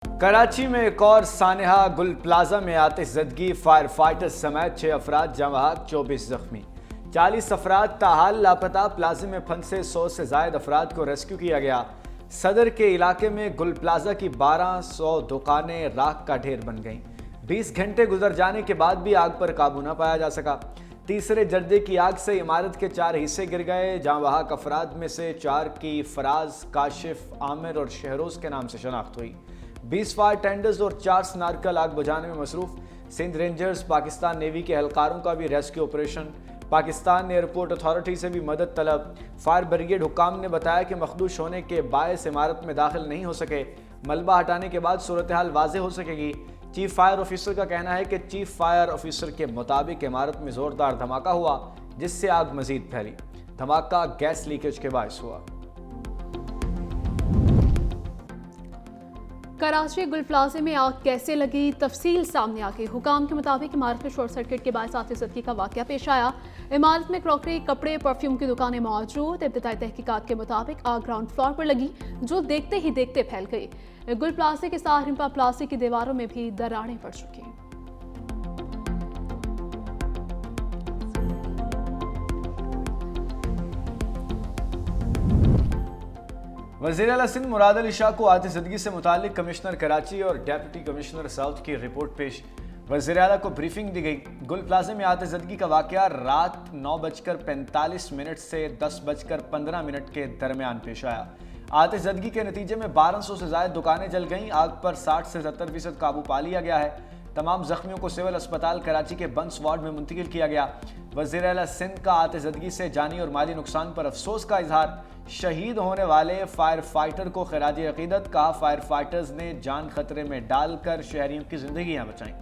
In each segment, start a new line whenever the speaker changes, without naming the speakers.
कराची में एक और सानेहा गुल प्लाजा में आतिशज़दगी, फायर फाइटर्स समेत 6 अफराद जहाँ बहक, 24 जख्मी, 40 अफराद ताहाल लापता। प्लाजे में फंसे 100 से जायद अफराद को रेस्क्यू किया गया। सदर के इलाके में गुल प्लाजा की 1200 दुकानें राख का ढेर बन गईं। 20 घंटे गुजर जाने के बाद भी आग पर काबू न पाया जा सका। तीसरे दर्जे की आग से इमारत के 4 हिस्से गिर गए। जहाँ बहक अफराद में से 4 की फराज, काशिफ, आमिर और शहरोज के नाम से शनाख्त हुई। 20 फायर टेंडर्स और 4 स्नार्कल आग बुझाने में मसरूफ। सिंध रेंजर्स, पाकिस्तान नेवी के एहलकारों का भी rescue operation. Pakistan airport authority से भी मदद तलब। फायर ब्रिगेड हुक्काम ने बताया कि मखदूश होने के बायस इमारत में दाखिल नहीं हो सके। मलबा हटाने के बाद सूरत हाल वाज़े हो सकेगी। चीफ फायर ऑफिसर का कहना है कि चीफ फायर ऑफिसर के मुताबिक इमारत में जोरदार धमाका हुआ, जिससे आग मजीद फैली। धमाका गैस लीकेज के बायस हुआ।
कराची गुल प्लाजे में आग कैसे लगी, तफसील सामने आ गई। हुकाम के मुताबिक इमारत में शॉर्ट सर्किट के बायस आतिशज़दगी का वाक़या पेश आया। इमारत में क्रॉकरी, कपड़े, परफ्यूम की दुकानें मौजूद। इब्तिदाई तहकीकात के मुताबिक आग ग्राउंड फ्लोर पर लगी, जो देखते ही देखते फैल गई। गुल प्लाजे के साथ रिम्पा प्लास्टिक की दीवारों में भी दरारें पड़ चुकी।
वज़ीर आला सिंध मुराद अली शाह को आतिशज़दगी से मुताल्लिक कमिश्नर कराची और डेप्यूटी कमिश्नर साउथ की रिपोर्ट पेश। वज़ीर आला को ब्रीफिंग दी गई। गुल प्लाजे में आतिशज़दगी का वाक़या रात 9:45 से 10:15 के दरमियान पेश आया। आतिशज़दगी के नतीजे में 1200 से ज़ायद दुकानें जल गईं। आग पर 60 से 70% काबू पा लिया गया है। तमाम जख्मियों को सिविल अस्पताल कराची के बंस वार्ड में मुंतकिल किया गया। वज़ीर आला सिंध का आतिशज़दगी से जानी और माली नुकसान पर अफसोस का इजहार। शहीद होने वाले फायर फाइटर को खिराज अकीदत। कहा, फायर फाइटर्स ने जान खतरे में डालकर शहरियों की जिंदगियां बचाईं।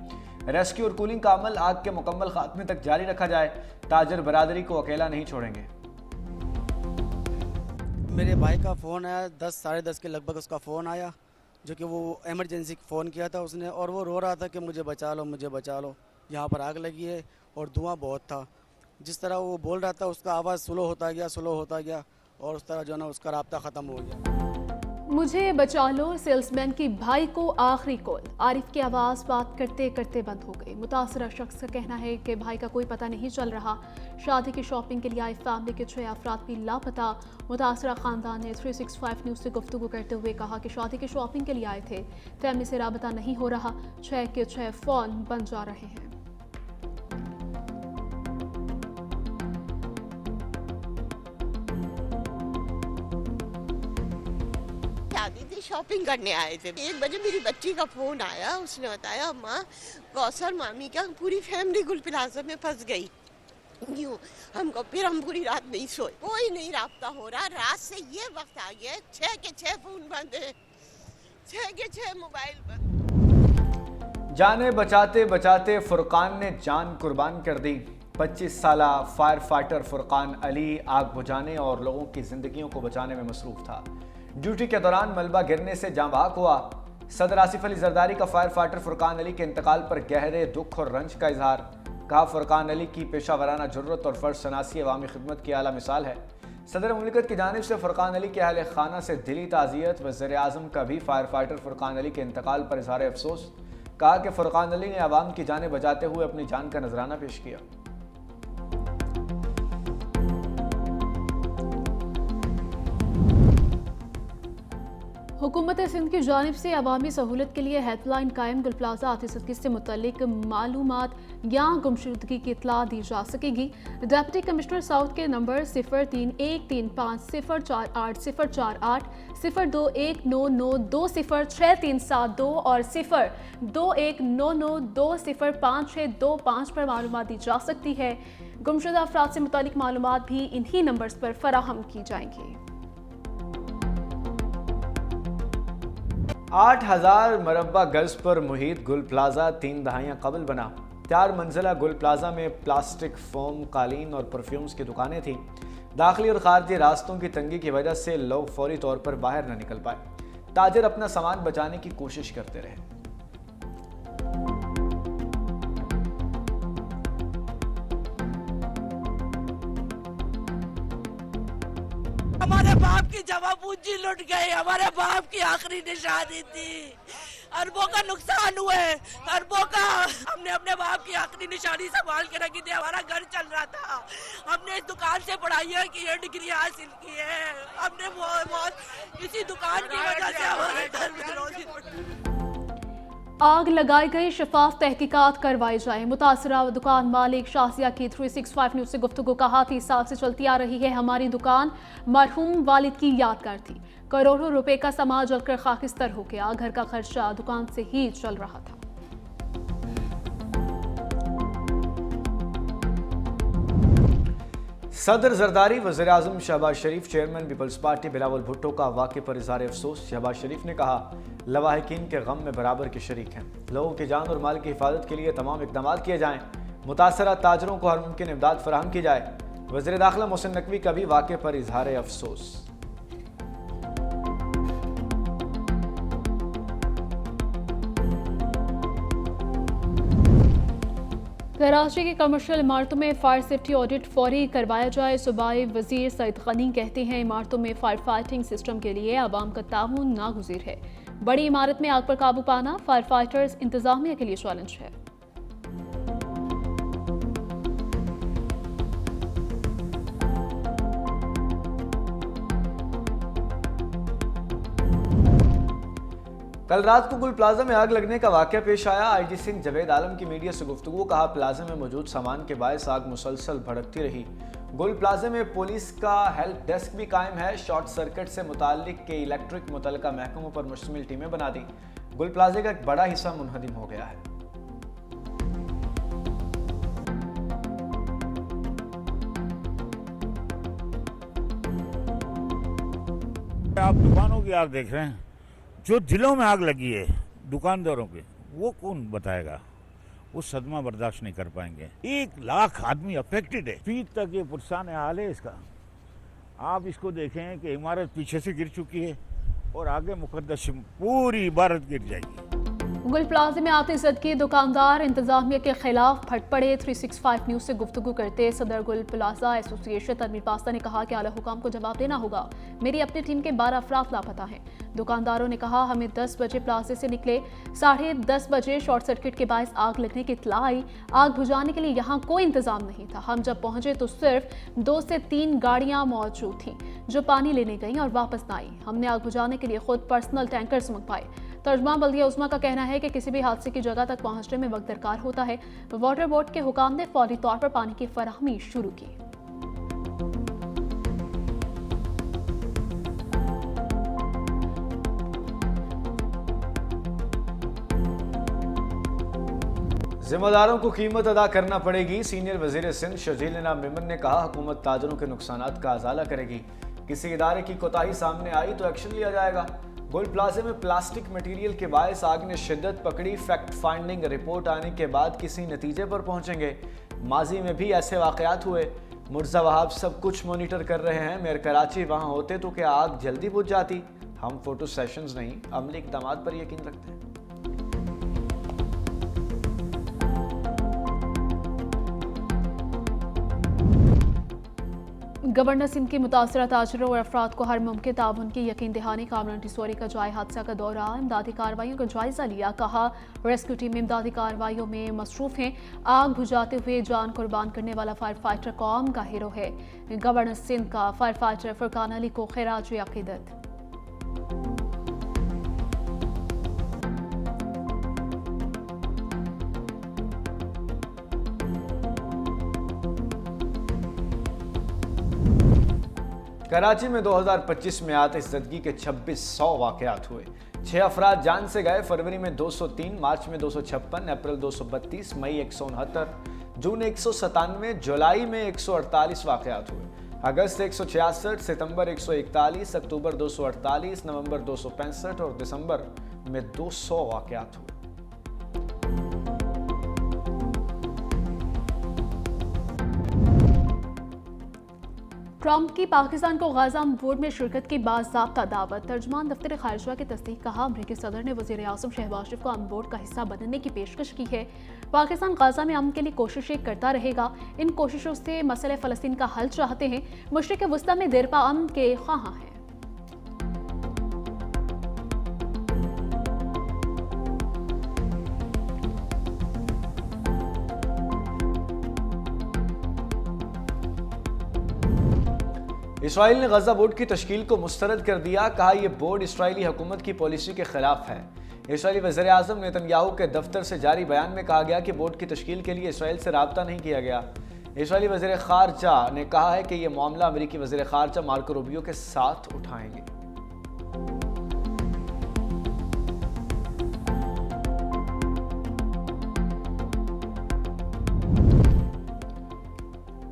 रेस्क्यू और कूलिंग का अमल आग के मुकम्मल खात्मे तक जारी रखा जाए। ताजर बरादरी को अकेला नहीं छोड़ेंगे।
मेरे भाई का फ़ोन आया 10 साढ़े 10 के लगभग उसका फ़ोन आया, जो कि वो इमरजेंसी फ़ोन किया था उसने, और वो रो रहा था कि मुझे बचा लो, मुझे बचा लो, यहाँ पर आग लगी है और धुआं बहुत था। जिस तरह वो बोल रहा था उसका आवाज़ स्लो होता गया और उस तरह जो है ना उसका राब्ता ख़त्म हो गया।
मुझे बचा लो सेल्समैन की भाई को आखिरी कॉल। आरिफ की आवाज़ बात करते करते बंद हो गई। मुतासरा शख्स का कहना है कि भाई का कोई पता नहीं चल रहा। शादी की शॉपिंग के लिए आए फैमिली के 6 अफराद भी लापता। मुतासरा ख़ानदान ने 365 न्यूज़ से गुफ्तगू करते हुए कहा कि शादी की शॉपिंग के लिए आए थे, फैमिली से राबता नहीं हो रहा। 6 के 6 फ़ोन बन जा रहे हैं।
शादी थी, शॉपिंग करने आए थे। 1 बजे मेरी बच्ची का फोन आया, उसने बताया माँ कौसर मामी का पूरी फैमिली गुल प्लाजा में फंस गई। यूं हमको फिर हम पूरी रात नहीं सोए, कोई नहीं राब्ता हो रहा। रात से ये वक्त आ गया 6 के 6 फोन बंद है, 6 के 6 मोबाइल बंद।
जाने बचाते बचाते फुरकान ने जान कुर्बान कर दी। 25 साला फायर फाइटर फुरकान अली आग बुझाने और लोगों की जिंदगियों को बचाने में मसरूफ था। ड्यूटी के दौरान मलबा गिरने से जाँ बहक हुआ। सदर आसिफ अली जरदारी का फायर फाइटर फुरकान अली के इंतकाल पर गहरे दुख और रंज का इजहार। कहा, फुरकान अली की पेशा वराना जुर्रत और फर्ज शनासी अवामी खिदमत की आला मिसाल है। सदर मुमलिकत की जानिब से फुरकान अली के अहल खाना से दिली ताज़ियत। वज़ीर आज़म का भी फायर फाइटर फुरकान अली के इंतकाल पर इजहार अफसोस। कहा कि फुरकान अली ने आवाम की जानें बचाते हुए अपनी जान का नजराना पेश किया।
हुकूमत सिंध की जानिब से अवामी सहूलत के लिए हेल्पलाइन कायम। गुल प्लाजा आतिशज़दगी से मुतल्लिक मालूमात या गुमशुदगी की इत्तला दी जा सकेगी। डेप्यूटी कमिश्नर साउथ के नंबर 03135048 048 0219920637 और 021992056525 पर मालूमात दी जा सकती है। गुमशुदा अफराद से मुतल्लिक मालूमात भी इन्हीं नंबर्स पर फराहम की जाएंगी।
8000 मरबा गज पर मुहित गुल प्लाजा 3 दहाइयाँ कबल बना। 4 मंजिला गुल प्लाजा में प्लास्टिक, फोम, कालीन और परफ्यूम्स की दुकानें थीं। दाखिली और खारजी रास्तों की तंगी की वजह से लोग फौरी तौर पर बाहर न निकल पाए। ताजिर अपना सामान बचाने की कोशिश करते रहे।
हमारे बाप की जमा पूंजी लुट गई, हमारे बाप की आखिरी निशानी थी। अरबों का नुकसान हुआ है, अरबों का। हमने अपने बाप की आखिरी निशानी संभाल के रखी थी, हमारा घर चल रहा था। हमने इस दुकान से पढ़ाइयाँ की है, डिग्री हासिल की है। हमने बहुत इसी दुकान की वजह से हमारे घर में रोजी।
आग लगाई गई, शफाफ तहकीकात करवाई जाए। मुतासरा दुकान मालिक शासिया की 365 न्यूज से गुफ्तगू। कहा 30 साल से चलती आ रही है हमारी दुकान, मरहूम वालिद की यादगार थी। करोड़ों रुपए का सामान जलकर खाकिस्तर हो गया। घर का खर्चा दुकान से ही चल रहा था।
सदर जरदारी, वज़ीर आज़म Shehbaz Sharif, chairman people's party Bilawal Bhutto का वाक़े पर इज़हार अफसोस। शहबाज शरीफ ने कहा लवाहिकीन के गम में बराबर के शरीक हैं। लोगों की जान और माल की हिफाजत के लिए तमाम इक़दाम किए जाएँ। मुतासरा ताजरों को हर मुमकिन इमदाद फराहम की जाए। वज़ीर दाखिला मोहसिन नकवी का भी वाक़े पर इज़हार अफसोस।
कराची की कमर्शियल इमारतों में फायर सेफ्टी ऑडिट फौरी करवाया जाए। सूबाई वजीर सईद गनी कहते हैं इमारतों में फायर फाइटिंग सिस्टम के लिए आवाम का ताउन नागुज़ीर है। बड़ी इमारत में आग पर काबू पाना फायर फाइटर्स इंतजामिया के लिए चैलेंज है।
कल रात को गुल प्लाजा में आग लगने का वाकया पेश आया। आईजी सिंह जवेद आलम की मीडिया से गुफ्तगू। कहा प्लाजा में मौजूद सामान के बायस आग मुसलसल भड़कती रही। गुल प्लाजा में पुलिस का हेल्प डेस्क भी कायम है। शॉर्ट सर्किट से मुताल्लिक के इलेक्ट्रिक मुतल्लिका महकमों पर मुश्तमिल टीमें बना दी। गुल प्लाजा का एक बड़ा हिस्सा मुनहदिम हो गया है।
आप दुकानों की आग देख रहे हैं, जो दिलों में आग लगी है दुकानदारों के, वो कौन बताएगा? वो सदमा बर्दाश्त नहीं कर पाएंगे। 1 लाख आदमी अफेक्टेड है। पीठ तक ये पुरसान हाल है इसका। आप इसको देखें कि इमारत पीछे से गिर चुकी है और आगे मुकद्दस पूरी इमारत गिर जाएगी।
गुल प्लाजा में आते जदगी, दुकानदार इंतजामिया के खिलाफ फट पड़े। 365 न्यूज से गुफ्तगू करते सदर गुल प्लाजा एसोसिएशन तनवीर पास्ता ने कहा कि आला हुकाम को जवाब देना होगा। मेरी अपनी टीम के 12 अफराद लापता हैं। दुकानदारों ने कहा हमें 10 बजे प्लाजे से निकले, 10:30 बजे शॉर्ट सर्किट के बायस आग लगने की इत्तला आई। आग बुझाने के लिए यहाँ कोई इंतजाम नहीं था। हम जब पहुंचे तो सिर्फ 2 से 3 गाड़ियां मौजूद थीं जो पानी लेने गईं और वापस न आई। हमने आग बुझाने के लिए खुद पर्सनल टैंकर्स मंगवाए। तर्जुमान बल्दिया उस्मा का कहना है कि किसी भी हादसे की जगह तक पहुंचने में वक्त दरकार होता है। वाटर बोर्ड के हुकाम ने फौरी तौर पर पानी की फराहमी शुरू की।
जिम्मेदारों को कीमत अदा करना पड़ेगी। सीनियर वजीर सिंध शजील इनाम मेमन ने कहा हुकूमत ताजरों के नुकसानात का अजाला करेगी। किसी इदारे की कोताही सामने आई तो एक्शन लिया जाएगा। गुल प्लाजा में प्लास्टिक मटेरियल के बायस आग ने शिद्दत पकड़ी। फैक्ट फाइंडिंग रिपोर्ट आने के बाद किसी नतीजे पर पहुंचेंगे। माजी में भी ऐसे वाकयात हुए। मुर्जा वहाब सब कुछ मॉनिटर कर रहे हैं। मेयर कराची वहां होते तो क्या आग जल्दी बुझ जाती? हम फोटो सेशंस नहीं, अमली इक़दाम पर यकीन रखते हैं।
गवर्नर सिंध की मुतासरा ताजरों और अफराद को हर मुमकिन ताउन की यकीन दहानी। कामरान टिसोरी का जाए हादसा का दौरा, इमदादी कार्रवाइयों का जायजा लिया। कहा रेस्क्यू टीम इमदादी कार्रवाइयों में मसरूफ हैं। आग बुझाते हुए जान कुर्बान करने वाला फायर फाइटर कौम का हीरो है। गवर्नर सिंध का फायर फाइटर फुरकान अली को खिराज अकीदत।
कराची में 2025 में आतिशज़दगी के 2600 वाक़यात हुए। 6 अफराद जान से गए। फरवरी में 203, मार्च में 256, अप्रैल 232, मई 169, जून 197, जुलाई में 148 वाक़यात हुए। अगस्त 166, सितंबर 141, अक्टूबर 248, नवंबर 265 और दिसंबर में 200 वाक़यात हुए।
ट्रंप की पाकिस्तान को गाजा बोर्ड में शिरकत की बाज़ाब्ता दावत। तर्जुमान दफ्तर खारिजा की तस्दीक। कहा अमरीकी सदर ने वज़ीर आज़म शहबाज शरीफ को बोर्ड का हिस्सा बनने की पेशकश की है। पाकिस्तान गाजा में अमन के लिए कोशिशें करता रहेगा। इन कोशिशों से मसले फ़लस्तीन का हल चाहते हैं। मशरिक़ वस्ता में देरपा अमन के ख्वाह हैं।
इसराइल ने गजा बोर्ड की तश्कील को मुस्तरद कर दिया। कहा यह बोर्ड इसराइली हुकूमत की पॉलिसी के खिलाफ है। इसराइली वज़ीर आज़म नेतन्याहू के दफ्तर से जारी बयान में कहा गया कि बोर्ड की तश्कील के लिए इसराइल से रब्ता नहीं किया गया। इसराइली वज़ीर ख़ारजा ने कहा है कि यह मामला अमेरिकी वज़ीर ख़ारजा मार्को रूबियो के साथ उठाएंगे।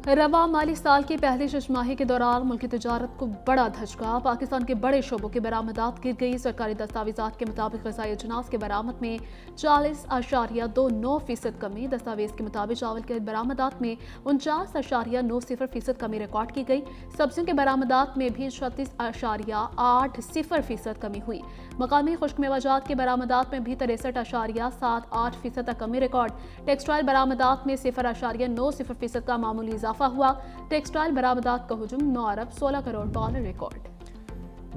रवा माली साल की पहली छमाही के दौरान मुल्की तिजारत को बड़ा धचका। पाकिस्तान के बड़े शोबों की बरामदात गिर गई। सरकारी दस्तावेजात के मुताबिक ग़िज़ाई अजनास के बरामद में 40.29% कमी। दस्तावेज के मुताबिक चावल के बरामदात में 49.90% कमी रिकॉर्ड की गई। सब्जियों के बरामदात में भी 36.80% कमी हुई। मकामी खुश्क मेवाजात के बरामदात में भी 63.78% तक कमी रिकॉर्ड। टेक्सटाइल बरामदात में 0.90% का मामूली इजाफा हुआ। टेक्सटाइल बरामदात का हुजूम 9 अरब 16 करोड़ डॉलर रिकॉर्ड।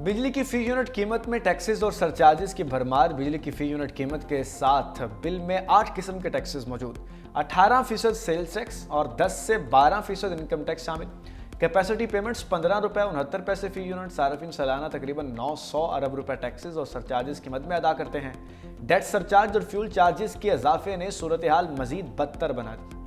बिजली की फी यूनिट कीमत में टैक्सेस और सरचार्जेस की भरमार। बिजली की फी यूनिट कीमत के साथ बिल में 8 किस्म के टैक्सेस मौजूद। 18% सेल्स टैक्स और 10 से 12% इनकम टैक्स शामिल। कैपेसिटी पेमेंट्स 15 रुपये 69 पैसे फी यूनिट। सार्फिन सालाना तकरीबन 900 अरब रुपए टैक्सेस और सरचार्जेस की मद में अदा करते हैं। डेट सरचार्ज और फ्यूल चार्जेस के इजाफे ने सूरत हाल मजीद बदतर बना दी।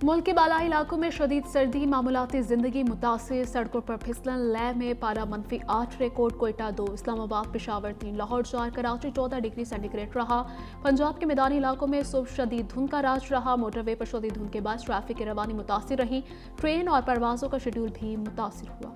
मुल्क के बालाई इलाकों में शदीद सर्दी। मामूलाती जिंदगी मुतासिर। सड़कों पर फिसलन। लय में पारा -8 record. Quetta 2, Islamabad Peshawar 3, Lahore 4, Karachi 14 degree centigrade रहा। पंजाब के मैदानी इलाकों में सुबह शदीद धुंध का राज रहा। मोटरवे पर शदीद धुंध के बाद ट्रैफिक की रवानी मुतासिर रही। ट्रेन और परवाजों का शेड्यूल भी मुतासिर हुआ।